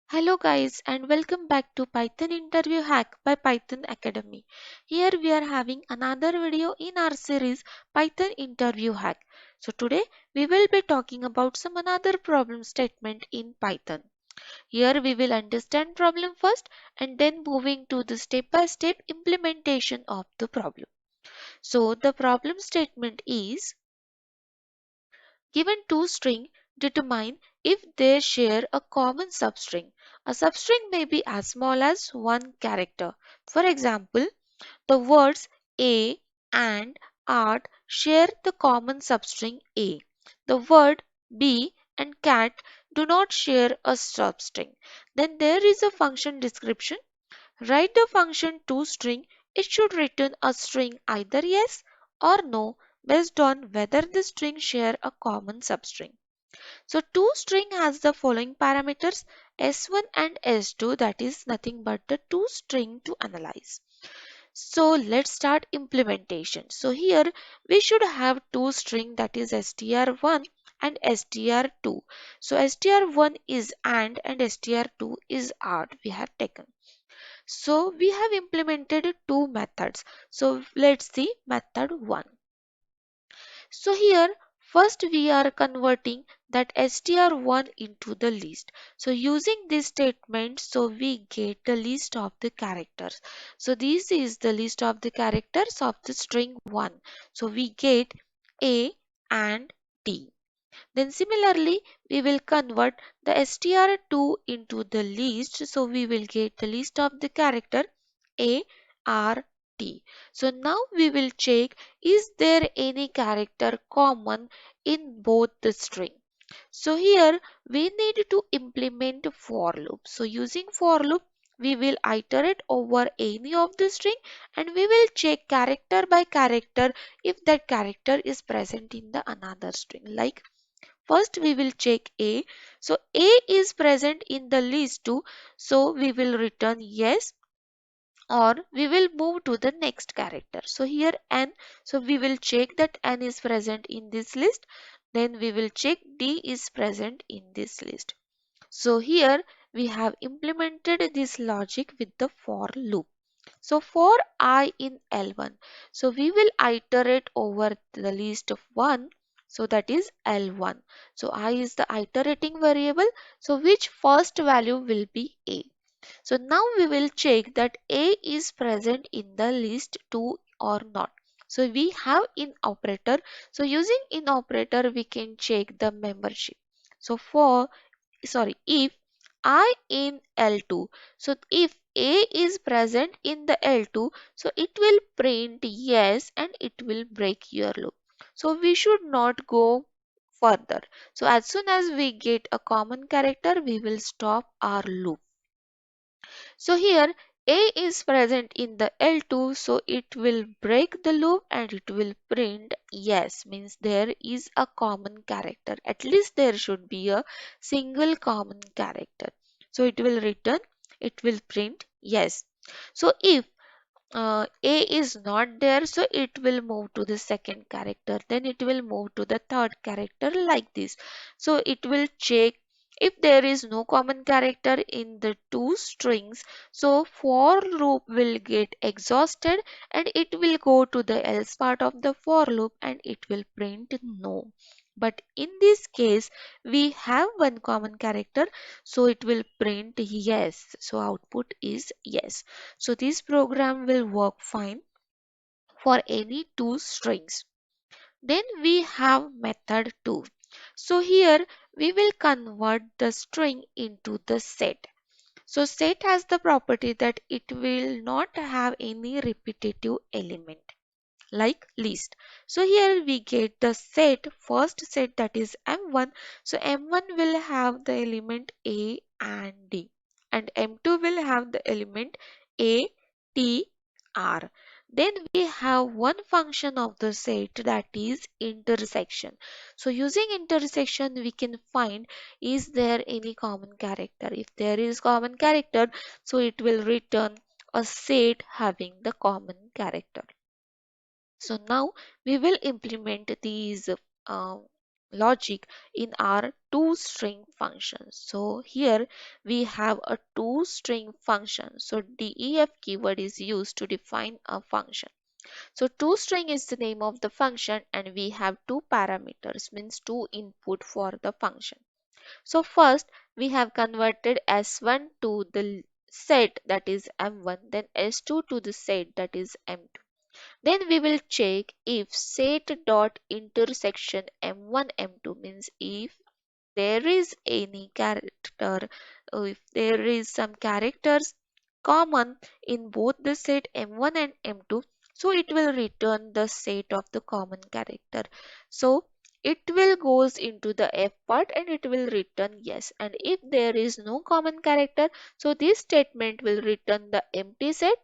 Hello guys and welcome back to Python Interview Hack by Python Academy. Here we are having another video in our series Python Interview Hack. So today we will be talking about some another problem statement in Python. Here we will understand problem first and then moving to the step-by-step implementation of the problem. So the problem statement is given two strings, determine if they share a common substring. A substring may be as small as one character. For example, the words a and art share the common substring a. The word bee and cat do not share a substring. Then there is a function description. Write the function toString. It should return a string either yes or no based on whether the string share a common substring. So toString has the following parameters s1 and s2, that is nothing but the toString to analyze. So let's start implementation. So here we should have two string, that is str1 and str2. So str1 is and str2 is art we have taken. So we have implemented two methods. So let's see method 1. So here first we are converting that str1 into the list. So using this statement, so we get the list of the characters. So this is the list of the characters of the string 1. So we get A and D. Then similarly, we will convert the str2 into the list. So we will get the list of the character A, R, T. So now we will check, is there any character common in both the string. So here we need to implement for loop. So using for loop, we will iterate over any of the string and we will check character by character if that character is present in the another string. Like first we will check A. So A is present in the list too. So we will return yes, or we will move to the next character. So here n. So we will check that n is present in this list. Then we will check D is present in this list. So here we have implemented this logic with the for loop. So for I in L1, so we will iterate over the list of 1. So that is L1. So I is the iterating variable. So which first value will be A. So now we will check that A is present in the list 2 or not. So we have in operator. So using in operator we can check the membership. So if I in L2, so if A is present in the L2, so it will print yes and it will break your loop. So we should not go further. So as soon as we get a common character, we will stop our loop. So here A is present in the L2, so it will break the loop and it will print yes, means there is a common character. At least there should be a single common character. So it will return, it will print yes. So if A is not there, so it will move to the second character, then it will move to the third character like this. So it will check if there is no common character in the two strings, so for loop will get exhausted and it will go to the else part of the for loop and it will print no. But in this case, we have one common character, so it will print yes. So output is yes. So this program will work fine for any two strings. Then we have method 2. So here we will convert the string into the set. So set has the property that it will not have any repetitive element like list. So here we get the set, first set, that is M1. So M1 will have the element A and D and M2 will have the element A, T, R. Then we have one function of the set, that is intersection. So using intersection we can find, is there any common character. If there is common character, so it will return a set having the common character. So now we will implement these logic in our toString function. So here we have a toString function. So def keyword is used to define a function. So toString is the name of the function and we have two parameters, means two input for the function. So first we have converted S1 to the set, that is M1, then S2 to the set, that is M2. Then we will check if set dot intersection M1 M2, means if there is any character, if there is some characters common in both the set M1 and M2, so it will return the set of the common character. So it will goes into the F part and it will return yes. And if there is no common character, so this statement will return the empty set,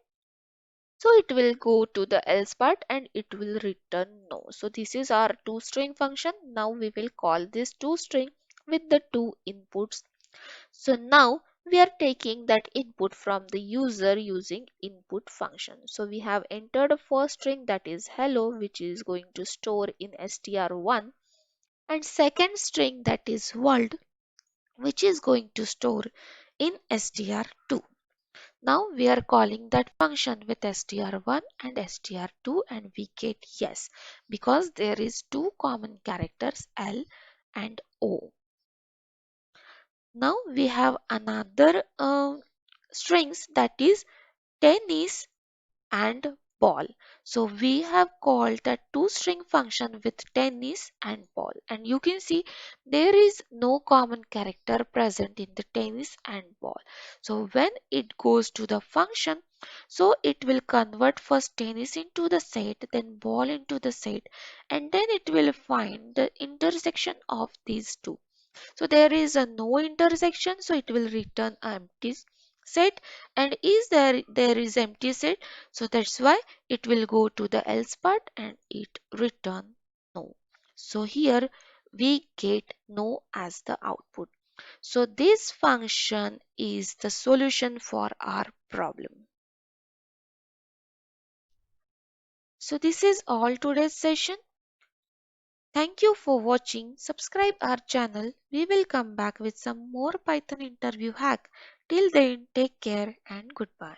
so it will go to the else part and it will return no. So this is our toString function. Now we will call this toString with the two inputs. So now we are taking that input from the user using input function. So we have entered a first string, that is hello, which is going to store in str1, and second string, that is world, which is going to store in str2. Now we are calling that function with str1 and str2 and we get yes, because there is two common characters L and O. Now we have another strings, that is tennis and ball. So we have called that toString function with tennis and ball, and you can see there is no common character present in the tennis and ball. So when it goes to the function, so it will convert first tennis into the set, then ball into the set, and then it will find the intersection of these two. So there is a no intersection, so it will return an empty set. And is there is empty set, so that's why it will go to the else part and it return no. So here we get no as the output. So this function is the solution for our problem. So this is all today's session. Thank you for watching. Subscribe our channel. We will come back with some more Python interview hack. Till then, take care and goodbye.